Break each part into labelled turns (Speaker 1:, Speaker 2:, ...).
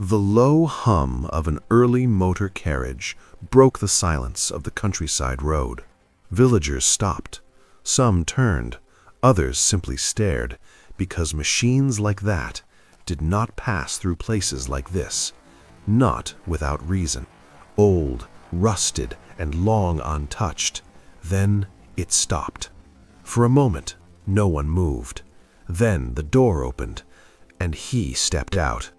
Speaker 1: The low hum of an early motor carriage broke the silence of the countryside road. Villagers stopped. Some turned, others simply stared, because machines like that did not pass through places like this, not without reason. Old, rusted, and long untouched. Then it stopped. For a moment, no one moved. Then the door opened, and he stepped out.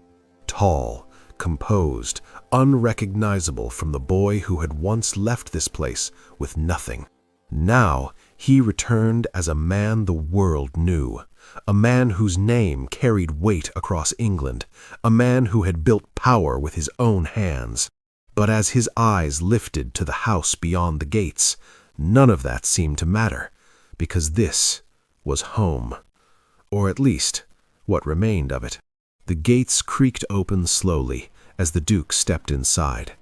Speaker 1: Tall, composed, unrecognizable from the boy who had once left this place with nothing. Now he returned as a man the world knew, a man whose name carried weight across England, a man who had built power with his own hands. But as his eyes lifted to the house beyond the gates, none of that seemed to matter, because this was home, or at least what remained of it. The gates creaked open slowly as the Duke stepped inside.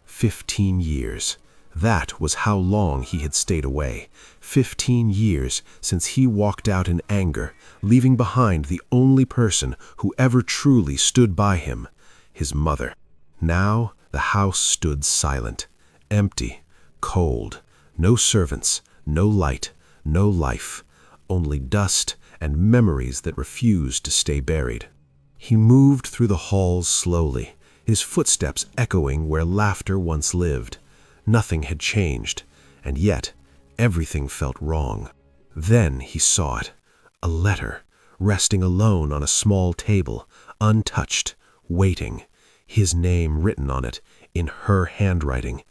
Speaker 1: 15 years. That was how long he had stayed away. 15 years since he walked out in anger, leaving behind the only person who ever truly stood by him, his mother. Now the house stood silent, empty, cold. No servants, no light, no life, only dust and memories that refused to stay buried. He moved through the halls slowly, his footsteps echoing where laughter once lived. Nothing had changed, and yet everything felt wrong. Then he saw it, a letter, resting alone on a small table, untouched, waiting, his name written on it, in her handwriting.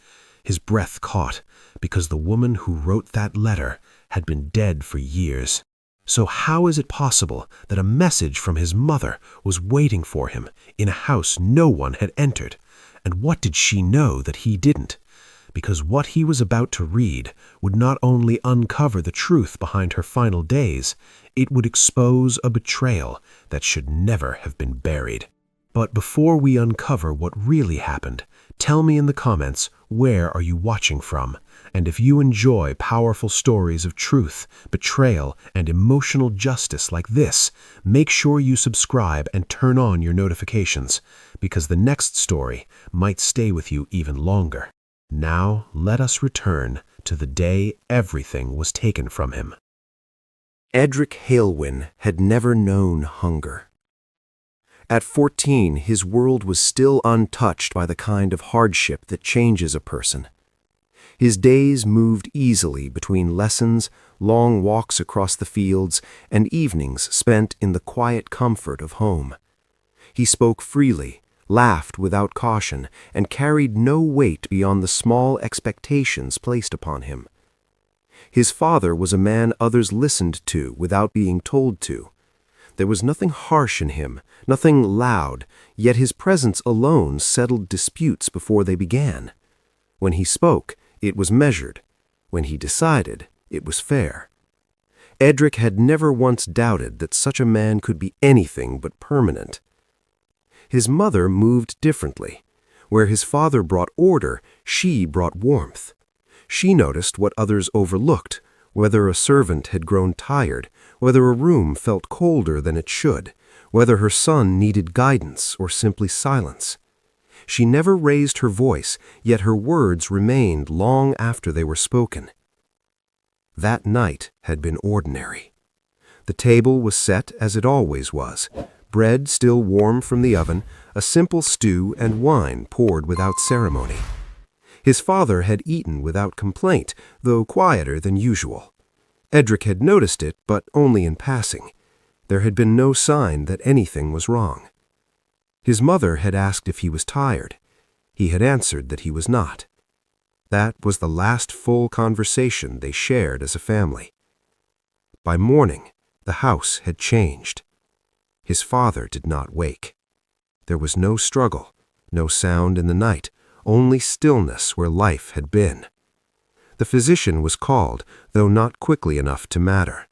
Speaker 1: His breath caught, because the woman who wrote that letter had been dead for years. So how is it possible that a message from his mother was waiting for him in a house no one had entered? And what did she know that he didn't? Because what he was about to read would not only uncover the truth behind her final days, it would expose a betrayal that should never have been buried. But before we uncover what really happened, tell me in the comments, where are you watching from? And if you enjoy powerful stories of truth, betrayal, and emotional justice like this, make sure you subscribe and turn on your notifications, because the next story might stay with you even longer. Now let us return to the day everything was taken from him. Edric Halewyn had never known hunger. At 14, his world was still untouched by the kind of hardship that changes a person. His days moved easily between lessons, long walks across the fields, and evenings spent in the quiet comfort of home. He spoke freely, laughed without caution, and carried no weight beyond the small expectations placed upon him. His father was a man others listened to without being told to. There was nothing harsh in him, nothing loud, yet his presence alone settled disputes before they began. When he spoke, it was measured. When he decided, it was fair. Edric had never once doubted that such a man could be anything but permanent. His mother moved differently. Where his father brought order, she brought warmth. She noticed what others overlooked, whether a servant had grown tired, whether a room felt colder than it should, whether her son needed guidance or simply silence. She never raised her voice, yet her words remained long after they were spoken. That night had been ordinary. The table was set as it always was, bread still warm from the oven, a simple stew, and wine poured without ceremony. His father had eaten without complaint, though quieter than usual. Edric had noticed it, but only in passing. There had been no sign that anything was wrong. His mother had asked if he was tired. He had answered that he was not. That was the last full conversation they shared as a family. By morning, the house had changed. His father did not wake. There was no struggle, no sound in the night, only stillness where life had been. The physician was called, though not quickly enough to matter.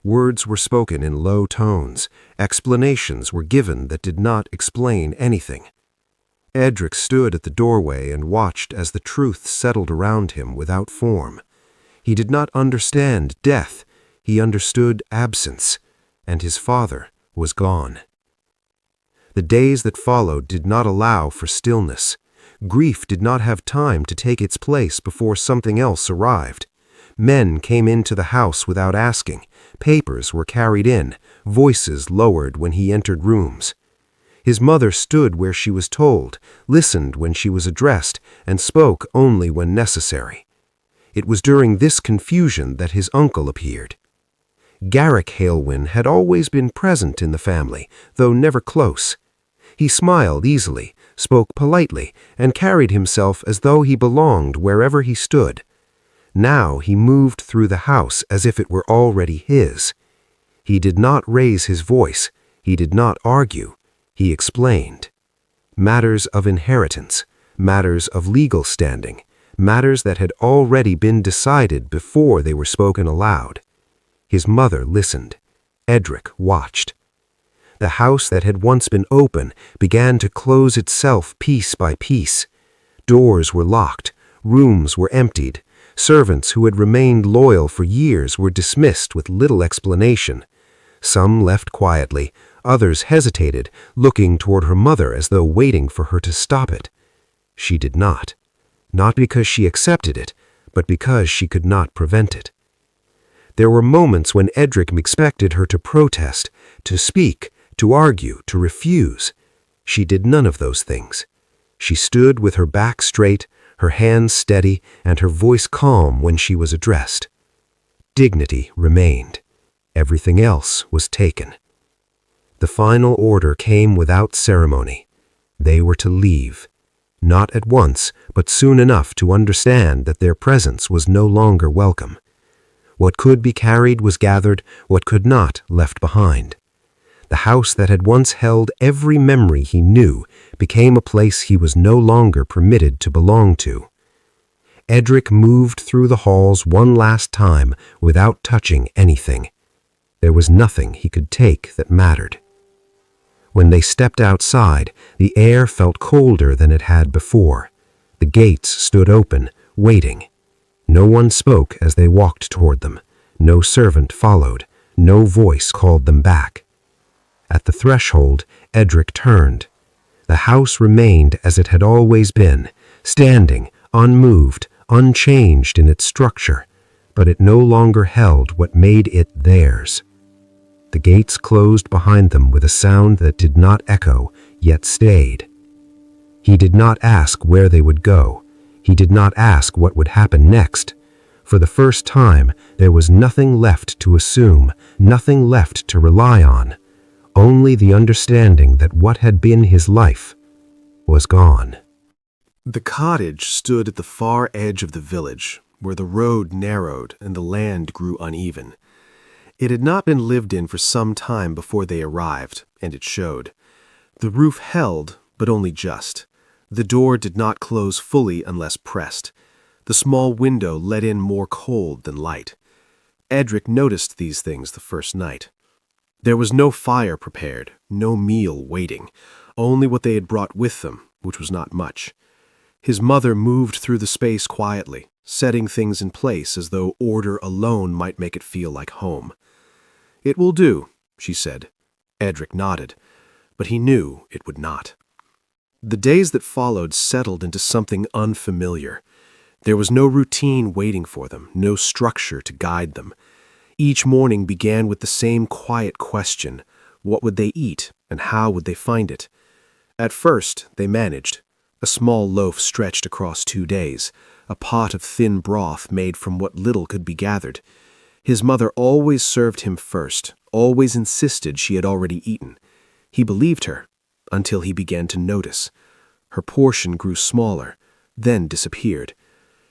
Speaker 1: Words were spoken in low tones, explanations were given that did not explain anything. Edric stood at the doorway and watched as the truth settled around him without form. He did not understand death, he understood absence, and his father was gone.
Speaker 2: The days that followed did not allow for stillness. Grief did not have time to take its place before something else arrived. Men came into the house without asking. Papers were carried in, voices lowered when he entered rooms. His mother stood where she was told, listened when she was addressed, and spoke only when necessary. It was during this confusion that his uncle appeared. Garrick Halewyn had always been present in the family, though never close. He smiled easily, spoke politely, and carried himself as though he belonged wherever he stood. Now he moved through the house as if it were already his. He did not raise his voice. He did not argue. He explained. Matters of inheritance, matters of legal standing, matters that had already been decided before they were spoken aloud. His mother listened. Edric watched. The house that had once been open began to close itself piece by piece. Doors were locked, rooms were emptied. Servants who had remained loyal for years were dismissed with little explanation. Some left quietly, others hesitated, looking toward her mother as though waiting for her to stop it. She did not. Not because she accepted it, but because she could not prevent it. There were moments when Edric expected her to protest, to speak, to argue, to refuse. She did none of those things. She stood with her back straight, her hands steady, and her voice calm when she was addressed. Dignity remained. Everything else was taken. The final order came without ceremony. They were to leave. Not at once, but soon enough to understand that their presence was no longer welcome. What could be carried was gathered, what could not left behind. The house that had once held every memory he knew became a place he was no longer permitted to belong to. Edric moved through the halls one last time without touching anything. There was nothing he could take that mattered. When they stepped outside, the air felt colder than it had before. The gates stood open, waiting. No one spoke as they walked toward them. No servant followed. No voice called them back. At the threshold, Edric turned. The house remained as it had always been, standing, unmoved, unchanged in its structure, but it no longer held what made it theirs. The gates closed behind them with a sound that did not echo, yet stayed. He did not ask where they would go. He did not ask what would happen next. For the first time, there was nothing left to assume, nothing left to rely on. Only the understanding that what had been his life was gone.
Speaker 1: The cottage stood at the far edge of the village, where the road narrowed and the land grew uneven. It had not been lived in for some time before they arrived, and it showed. The roof held, but only just. The door did not close fully unless pressed. The small window let in more cold than light. Edric noticed these things the first night. There was no fire prepared, no meal waiting, only what they had brought with them, which was not much. His mother moved through the space quietly, setting things in place as though order alone might make it feel like home. "It will do," she said. Edric nodded, but he knew it would not. The days that followed settled into something unfamiliar. There was no routine waiting for them, no structure to guide them. Each morning began with the same quiet question: what would they eat, and how would they find it? At first, they managed. A small loaf stretched across 2 days, a pot of thin broth made from what little could be gathered. His mother always served him first, always insisted she had already eaten. He believed her, until he began to notice. Her portion grew smaller, then disappeared.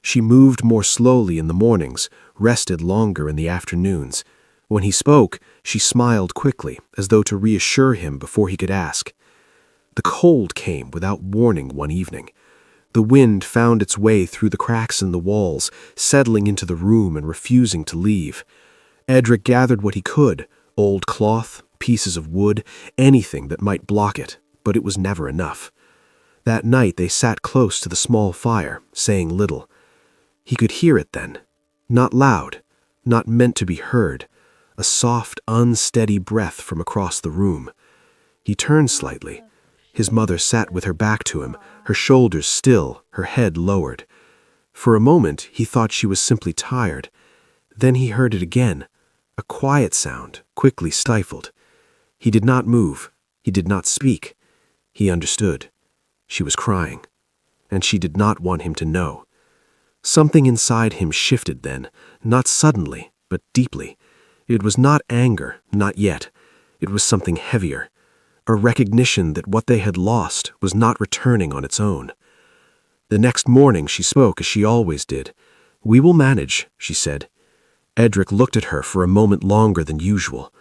Speaker 1: She moved more slowly in the mornings, rested longer in the afternoons. When he spoke, she smiled quickly, as though to reassure him before he could ask. The cold came without warning one evening. The wind found its way through the cracks in the walls, settling into the room and refusing to leave. Edric gathered what he could: old cloth, pieces of wood, anything that might block it, but it was never enough. That night they sat close to the small fire, saying little. He could hear it then, not loud, not meant to be heard, a soft, unsteady breath from across the room. He turned slightly,
Speaker 3: His mother sat with her back to him, her shoulders still, her head lowered. For a moment, he thought she was simply tired. Then he heard it again, a quiet sound, quickly stifled. He did not move. He did not speak. He understood. She was crying, and she did not want him to know. Something inside him shifted then, not suddenly, but deeply. It was not anger, not yet. It was something heavier, a recognition that what they had lost was not returning on its own. The next morning she spoke as she always did. "We will manage," she said. Edric looked at her for a moment longer than usual.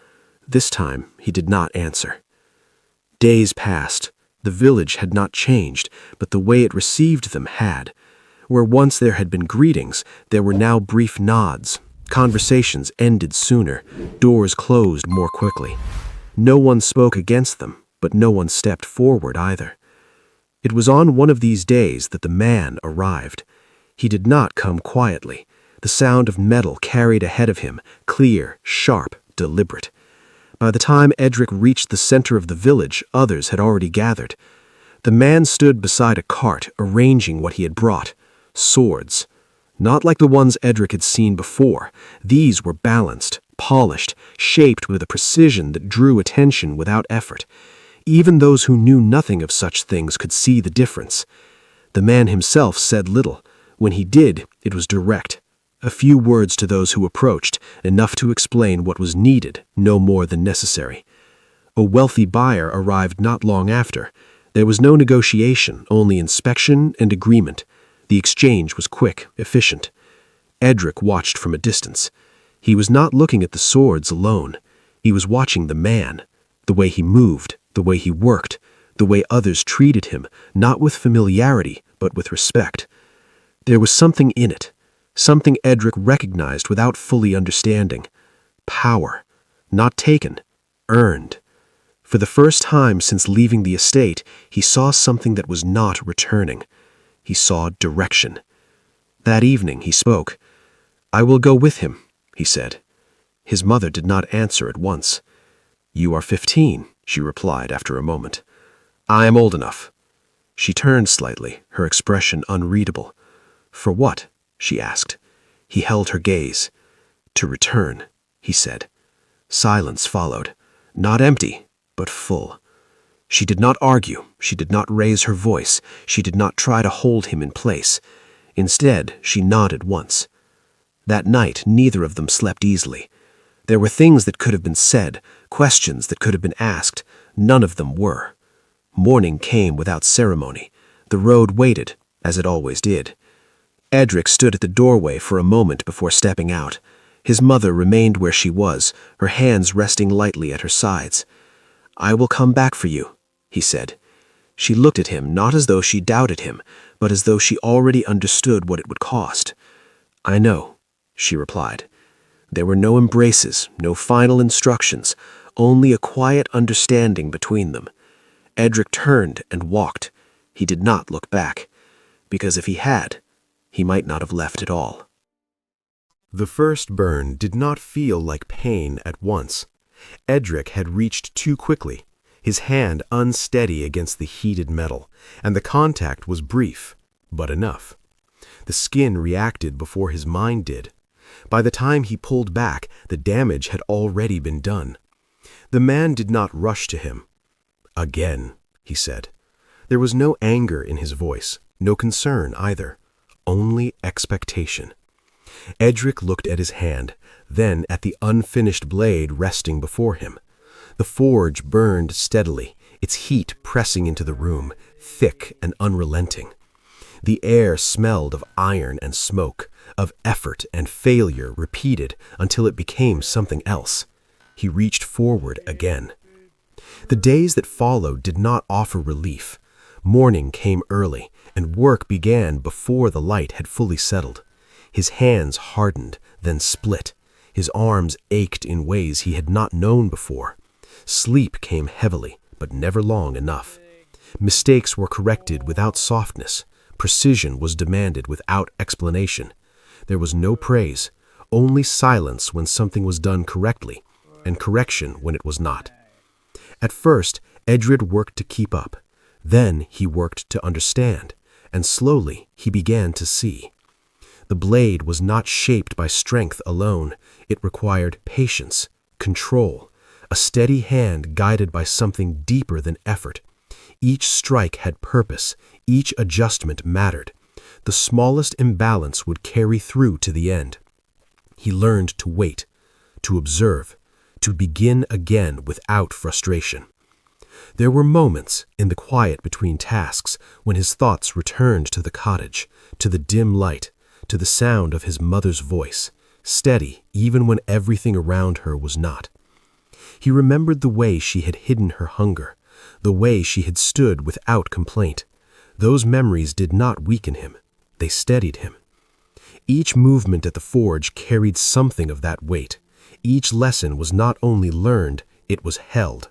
Speaker 3: This time he did not answer. Days passed. The village had not changed, but the way it received them had. Where once there had been greetings, there were now brief nods. Conversations ended sooner, doors closed more quickly. No one spoke against them, but no one stepped forward either. It was on one of these days that the man arrived. He did not come quietly. The sound of metal carried ahead of him, clear, sharp, deliberate. By the time Edric reached the center of the village, others had already gathered. The man stood beside a cart, arranging what he had brought. Swords. Not like the ones Edric had seen before. These were balanced, polished, shaped with a precision that drew attention without effort. Even those who knew nothing of such things could see the difference. The man himself said little. When he did, it was direct. A few words to those who approached, enough to explain what was needed, no more than necessary. A wealthy buyer arrived not long after. There was no negotiation, only inspection and agreement. The exchange was quick, efficient. Edric watched from a distance. He was not looking at the swords alone. He was watching the man, the way he moved, the way he worked, the way others treated him, not with familiarity, but with respect. There was something in it, something Edric recognized without fully understanding. Power. Not taken. Earned. For the first time since leaving the estate, he saw something that was not returning. He saw direction. That evening he spoke. "I will go with him," he said. His mother did not answer at once. "You are 15, she replied after a moment. "I am old enough." She turned slightly, her expression unreadable. "For what?" she asked. He held her gaze. "To return," he said. Silence followed, not empty, but full. She did not argue, she did not raise her voice, she did not try to hold him in place. Instead, she nodded once. That night, neither of them slept easily. There were things that could have been said, questions that could have been asked. None of them were. Morning came without ceremony. The road waited, as it always did. Edric stood at the doorway for a moment before stepping out. His mother remained where she was, her hands resting lightly at her sides. "I will come back for you," he said. She looked at him not as though she doubted him, but as though she already understood what it would cost. "I know," she replied. There were no embraces, no final instructions, only a quiet understanding between them. Edric turned and walked. He did not look back, because if he had, he might not have left at all.
Speaker 1: The first burn did not feel like pain at once. Edric had reached too quickly, his hand unsteady against the heated metal, and the contact was brief, but enough. The skin reacted before his mind did. By the time he pulled back, the damage had already been done. The man did not rush to him. "Again," he said. There was no anger in his voice, no concern either, only expectation. Edric looked at his hand, then at the unfinished blade resting before him. The forge burned steadily, its heat pressing into the room, thick and unrelenting. The air smelled of iron and smoke, of effort and failure repeated until it became something else. He reached forward again. The days that followed did not offer relief. Morning came early, and work began before the light had fully settled. His hands hardened, then split. His arms ached in ways he had not known before. Sleep came heavily, but never long enough. Mistakes were corrected without softness. Precision was demanded without explanation. There was no praise, only silence when something was done correctly, and correction when it was not. At first, Edric worked to keep up.
Speaker 3: Then he worked to understand, and slowly he began to see. The blade was not shaped by strength alone. It required patience, control, a steady hand guided by something deeper than effort. Each strike had purpose, each adjustment mattered. The smallest imbalance would carry through to the end. He learned to wait, to observe, to begin again without frustration. There were moments in the quiet between tasks when his thoughts returned to the cottage, to the dim light, to the sound of his mother's voice, steady even when everything around her was not. He remembered the way she had hidden her hunger, the way she had stood without complaint. Those memories did not weaken him, they steadied him. Each movement at the forge carried something of that weight. Each lesson was not only learned, it was held.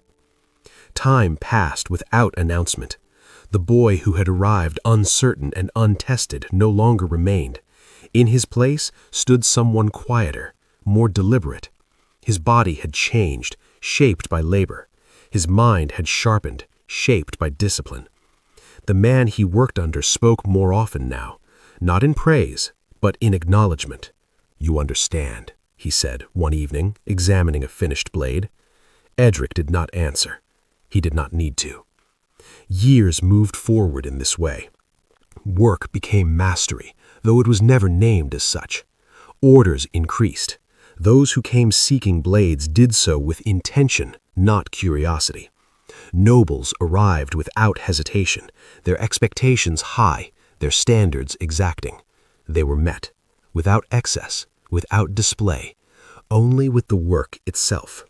Speaker 3: Time passed without announcement. The boy who had arrived uncertain and untested no longer remained. In his place stood someone quieter, more deliberate. His body had changed, shaped by labor. His mind had sharpened, shaped by discipline. The man he worked under spoke more often now, not in praise, but in acknowledgement. "You understand," he said one evening, examining a finished blade. Edric did not answer. He did not need to. Years moved forward in this way. Work became mastery, though it was never named as such. Orders increased. Those who came seeking blades did so with intention, not curiosity. Nobles arrived without hesitation, their expectations high, their standards exacting. They were met, without excess, without display, only with the work itself.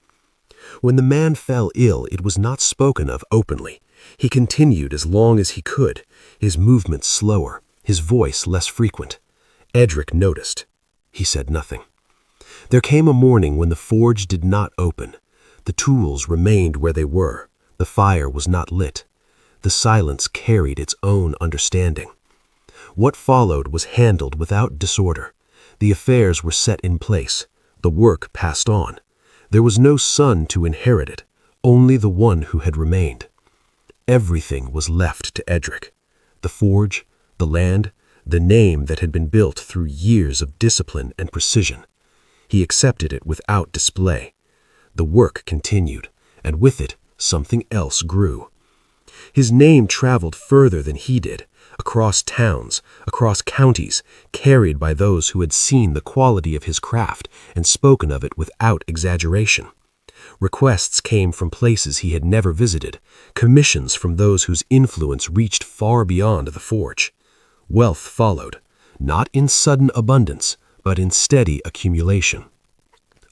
Speaker 3: When the man fell ill, it was not spoken of openly. He continued as long as he could, his movements slower, his voice less frequent. Edric noticed. He said nothing. There came a morning when the forge did not open. The tools remained where they were. The fire was not lit. The silence carried its own understanding. What followed was handled without disorder. The affairs were set in place. The work passed on. There was no son to inherit it, only the one who had remained. Everything was left to Edric. The forge, the land, the name that had been built through years of discipline and precision. He accepted it without display. The work continued, and with it, something else grew. His name traveled further than he did, across towns, across counties, carried by those who had seen the quality of his craft and spoken of it without exaggeration. Requests came from places he had never visited, commissions from those whose influence reached far beyond the forge. Wealth followed, not in sudden abundance, but in steady accumulation.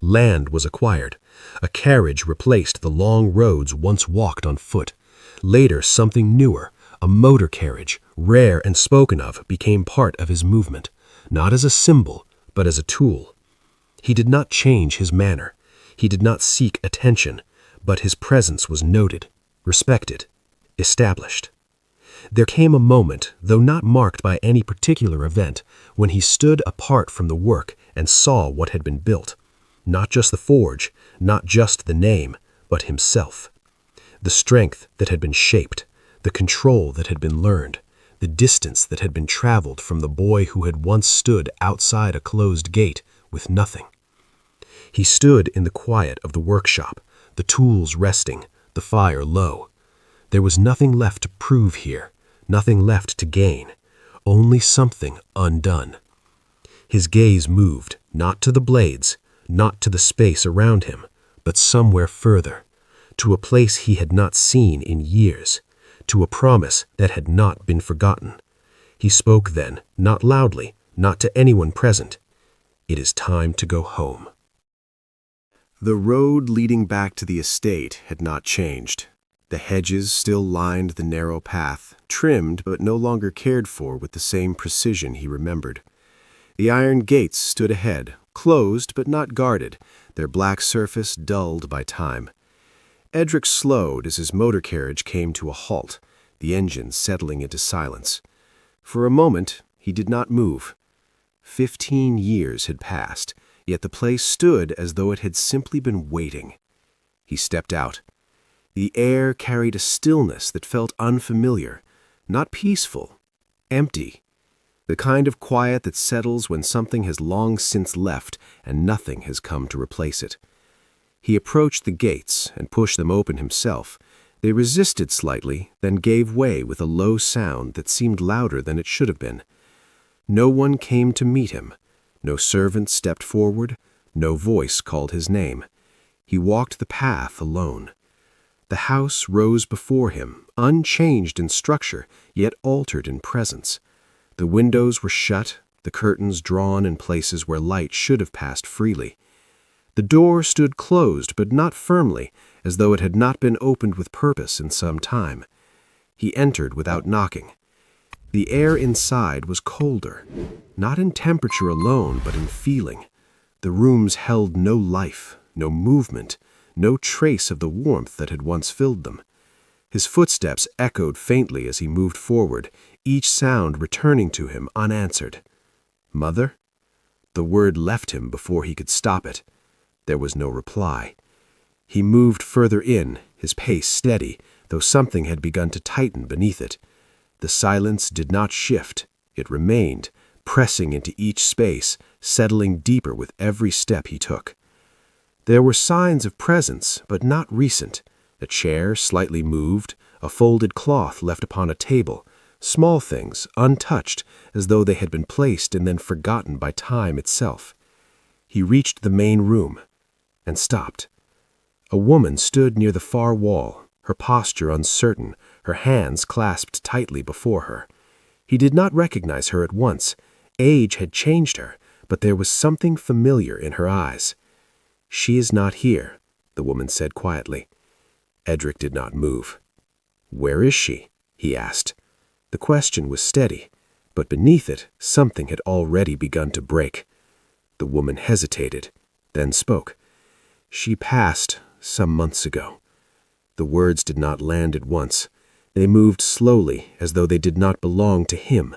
Speaker 3: Land was acquired. A carriage replaced the long roads once walked on foot. Later, something newer, a motor carriage, rare and spoken of, became part of his movement, not as a symbol, but as a tool. He did not change his manner. He did not seek attention, but his presence was noted, respected, established. There came a moment, though not marked by any particular event, when he stood apart from the work and saw what had been built. Not just the forge, not just the name, but himself. The strength that had been shaped, the control that had been learned, the distance that had been traveled from the boy who had once stood outside a closed gate with nothing. He stood in the quiet of the workshop, the tools resting, the fire low. There was nothing left to prove here, nothing left to gain, only something undone. His gaze moved, not to the blades, not to the space around him, but somewhere further, to a place he had not seen in years, to a promise that had not been forgotten. He spoke then, not loudly, not to anyone present. "It is time to go home." The road leading back to the estate had not changed. The hedges still lined the narrow path, trimmed but no longer cared for with the same precision he remembered. The iron gates stood ahead, closed but not guarded, their black surface dulled by time. Edric slowed as his motor carriage came to a halt, the engine settling into silence. For a moment, he did not move. 15 years had passed, yet the place stood as though it had simply been waiting. He stepped out. The air carried a stillness that felt unfamiliar, not peaceful, empty. The kind of quiet that settles when something has long since left and nothing has come to replace it. He approached the gates and pushed them open himself. They resisted slightly, then gave way with a low sound that seemed louder than it should have been. No one came to meet him. No servant stepped forward. No voice called his name. He walked the path alone. The house rose before him, unchanged in structure, yet altered in presence. The windows were shut, the curtains drawn in places where light should have passed freely. The door stood closed, but not firmly, as though it had not been opened with purpose in some time. He entered without knocking. The air inside was colder, not in temperature alone, but in feeling. The rooms held no life, no movement, no trace of the warmth that had once filled them. His footsteps echoed faintly as he moved forward, each sound returning to him unanswered. "Mother?" The word left him before he could stop it. There was no reply. He moved further in, his pace steady, though something had begun to tighten beneath it. The silence did not shift. It remained, pressing into each space, settling deeper with every step he took. There were signs of presence, but not recent. A chair slightly moved, a folded cloth left upon a table, small things, untouched, as though they had been placed and then forgotten by time itself. He reached the main room and stopped. A woman stood near the far wall, her posture uncertain, her hands clasped tightly before her. He did not recognize her at once. Age had changed her, but there was something familiar in her eyes. "She is not here," the woman said quietly. Edric did not move. "Where is she?" he asked. The question was steady, but beneath it something had already begun to break. The woman hesitated, then spoke. "She passed some months ago." The words did not land at once. They moved slowly, as though they did not belong to him.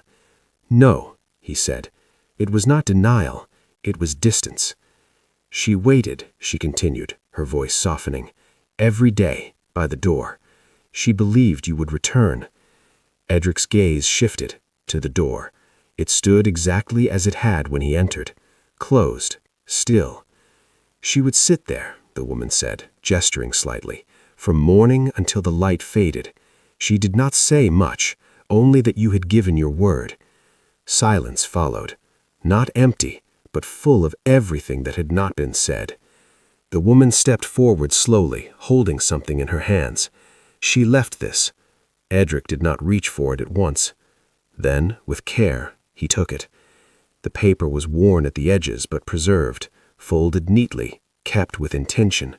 Speaker 3: "No," he said. It was not denial, it was distance. "She waited," she continued, her voice softening, "every day, by the door. She believed you would return." Edric's gaze shifted to the door. It stood exactly as it had when he entered, closed, still. "She would sit there," the woman said, gesturing slightly, "from morning until the light faded. She did not say much, only that you had given your word." Silence followed, not empty, but full of everything that had not been said. The woman stepped forward slowly, holding something in her hands. She left this. Edric did not reach for it at once. Then, with care, he took it. The paper was worn at the edges but preserved, folded neatly, kept with intention.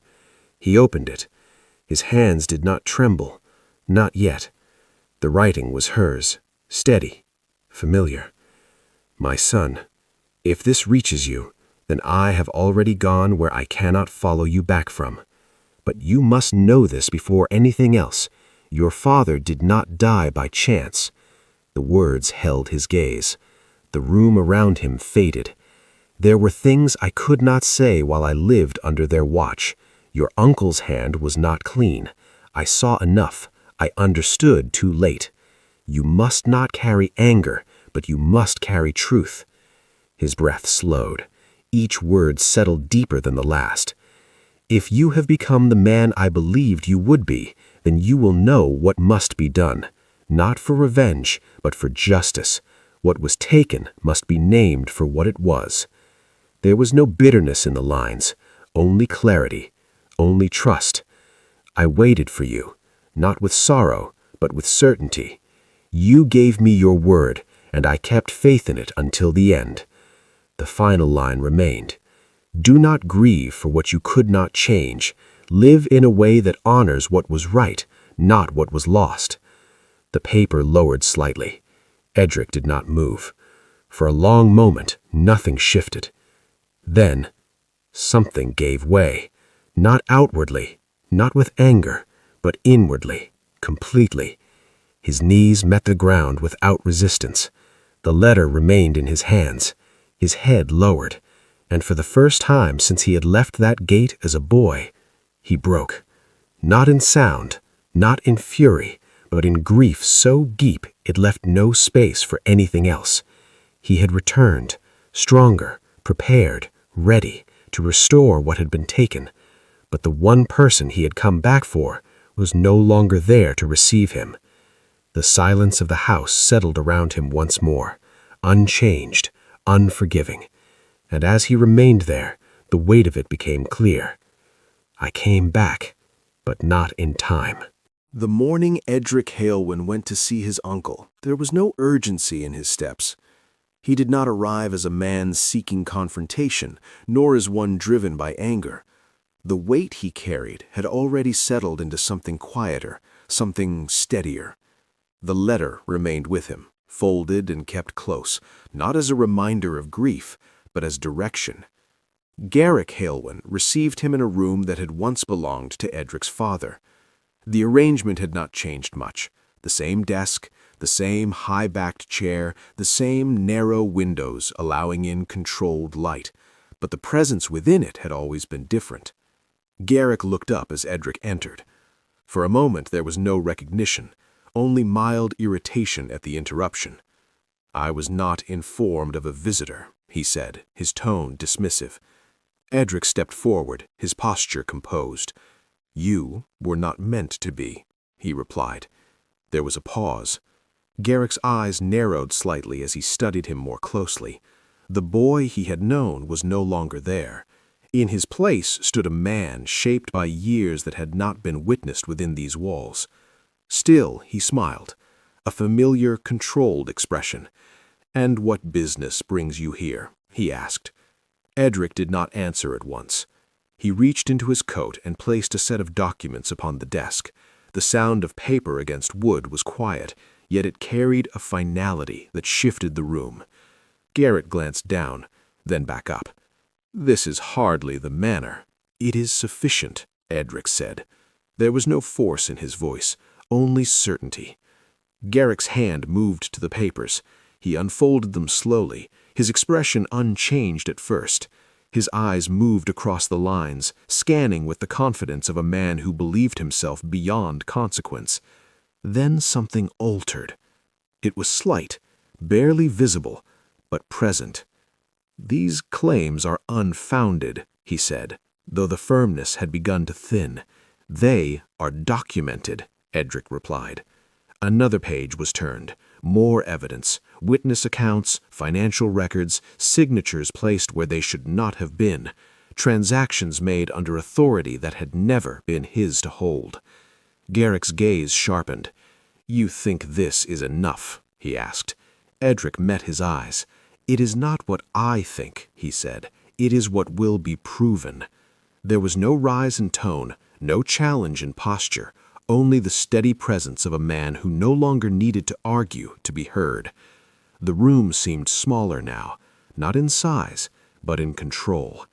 Speaker 3: He opened it. His hands did not tremble, not yet. The writing was hers, steady, familiar. "My son, if this reaches you, then I have already gone where I cannot follow you back from. But you must know this before anything else. Your father did not die by chance." The words held his gaze. The room around him faded. "There were things I could not say while I lived under their watch. Your uncle's hand was not clean. I saw enough. I understood too late. You must not carry anger, but you must carry truth." His breath slowed. Each word settled deeper than the last. "If you have become the man I believed you would be, then you will know what must be done. Not for revenge, but for justice. What was taken must be named for what it was." There was no bitterness in the lines, only clarity, only trust. "I waited for you, not with sorrow, but with certainty. You gave me your word, and I kept faith in it until the end." The final line remained. "Do not grieve for what you could not change. Live in a way that honors what was right, not what was lost." The paper lowered slightly. Edric did not move. For a long moment, nothing shifted. Then, something gave way. Not outwardly, not with anger, but inwardly, completely. His knees met the ground without resistance. The letter remained in his hands. His head lowered, and for the first time since he had left that gate as a boy, he broke. Not in sound, not in fury, but in grief so deep it left no space for anything else. He had returned, stronger, prepared, ready to restore what had been taken, but the one person he had come back for was no longer there to receive him. The silence of the house settled around him once more, unchanged, unforgiving, and as he remained there, the weight of it became clear. I came back, but not in time.
Speaker 1: The morning Edric Halewyn went to see his uncle, there was no urgency in his steps. He did not arrive as a man seeking confrontation, nor as one driven by anger. The weight he carried had already settled into something quieter, something steadier. The letter remained with him, folded and kept close, not as a reminder of grief, but as direction. Garrick Halewyn received him in a room that had once belonged to Edric's father. The arrangement had not changed much. The same desk, the same high-backed chair, the same narrow windows allowing in controlled light, but the presence within it had always been different. Garrick looked up as Edric entered. For a moment there was no recognition, only mild irritation at the interruption. "I was not informed of a visitor," he said, his tone dismissive. Edric stepped forward, his posture composed. "You were not meant to be," he replied. There was a pause. Garrick's eyes narrowed slightly as he studied him more closely. The boy he had known was no longer there. In his place stood a man shaped by years that had not been witnessed within these walls. Still, he smiled, a familiar, controlled expression. "And what business brings you here?" he asked. Edric did not answer at once. He reached into his coat and placed a set of documents upon the desk. The sound of paper against wood was quiet, yet it carried a finality that shifted the room. Garrick glanced down, then back up. "This is hardly the manner." "It is sufficient," Edric said. There was no force in his voice, only certainty. Garrick's hand moved to the papers. He unfolded them slowly, his expression unchanged at first. His eyes moved across the lines, scanning with the confidence of a man who believed himself beyond consequence. Then something altered. It was slight, barely visible, but present. "These claims are unfounded," he said, though the firmness had begun to thin. "They are documented," Edric replied. Another page was turned. More evidence, witness accounts, financial records, signatures placed where they should not have been, transactions made under authority that had never been his to hold. Garrick's gaze sharpened. "You think this is enough?" he asked. Edric met his eyes. "It is not what I think," he said. "It is what will be proven." There was no rise in tone, no challenge in posture, only the steady presence of a man who no longer needed to argue to be heard. The room seemed smaller now, not in size, but in control.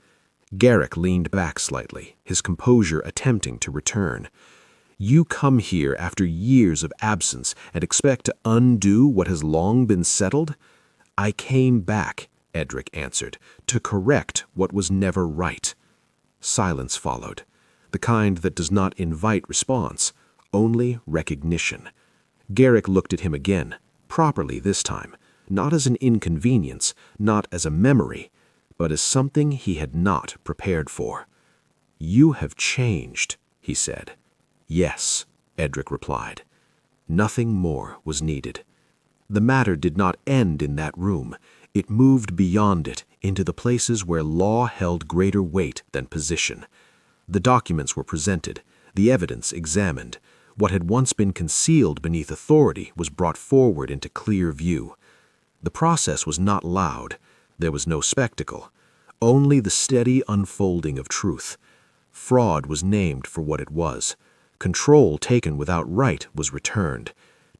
Speaker 1: Garrick leaned back slightly, his composure attempting to return. "You come here after years of absence and expect to undo what has long been settled?" "I came back," Edric answered, "to correct what was never right." Silence followed, the kind that does not invite response, only recognition. Garrick looked at him again, properly this time, not as an inconvenience, not as a memory, but as something he had not prepared for. "You have changed," he said. "Yes," Edric replied. Nothing more was needed. The matter did not end in that room. It moved beyond it into the places where law held greater weight than position. The documents were presented, the evidence examined. What had once been concealed beneath authority was brought forward into clear view. The process was not loud. There was no spectacle, only the steady unfolding of truth. Fraud was named for what it was. Control taken without right was returned.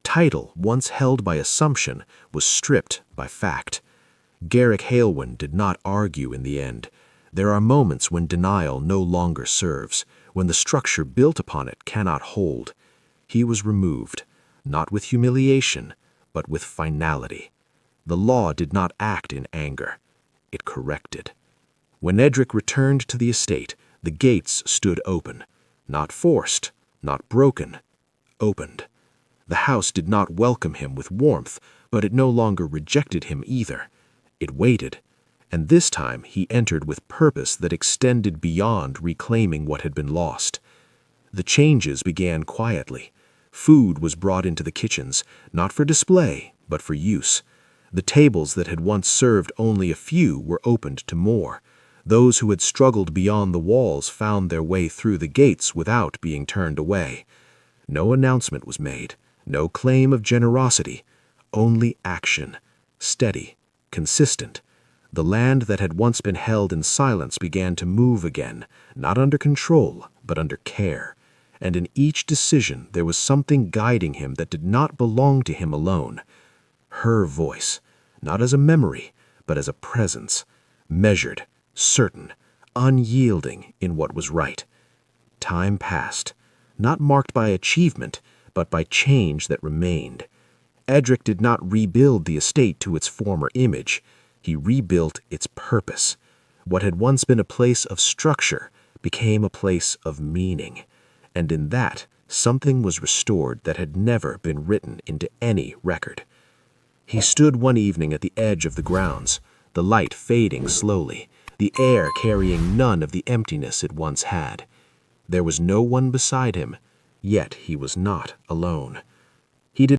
Speaker 1: Title, once held by assumption, was stripped by fact. Garrick Halewyn did not argue in the end. There are moments when denial no longer serves, when the structure built upon it cannot hold. He was removed, not with humiliation, but with finality. The law did not act in anger. It corrected. When Edric returned to the estate, the gates stood open, not forced,
Speaker 3: not broken, opened. The house did not welcome him with warmth, but it no longer rejected him either. It waited, and this time he entered with purpose that extended beyond reclaiming what had been lost. The changes began quietly. Food was brought into the kitchens, not for display, but for use. The tables that had once served only a few were opened to more. Those who had struggled beyond the walls found their way through the gates without being turned away. No announcement was made, no claim of generosity, only action, steady, consistent. The land that had once been held in silence began to move again, not under control, but under care. And in each decision there was something guiding him that did not belong to him alone. Her voice, not as a memory, but as a presence, measured, certain, unyielding in what was right. Time passed, not marked by achievement, but by change that remained. Edric did not rebuild the estate to its former image. He rebuilt its purpose. What had once been a place of structure became a place of meaning. And in that, something was restored that had never been written into any record. He stood one evening at the edge of the grounds, the light fading slowly, the air carrying none of the emptiness it once had. There was no one beside him, yet he was not alone.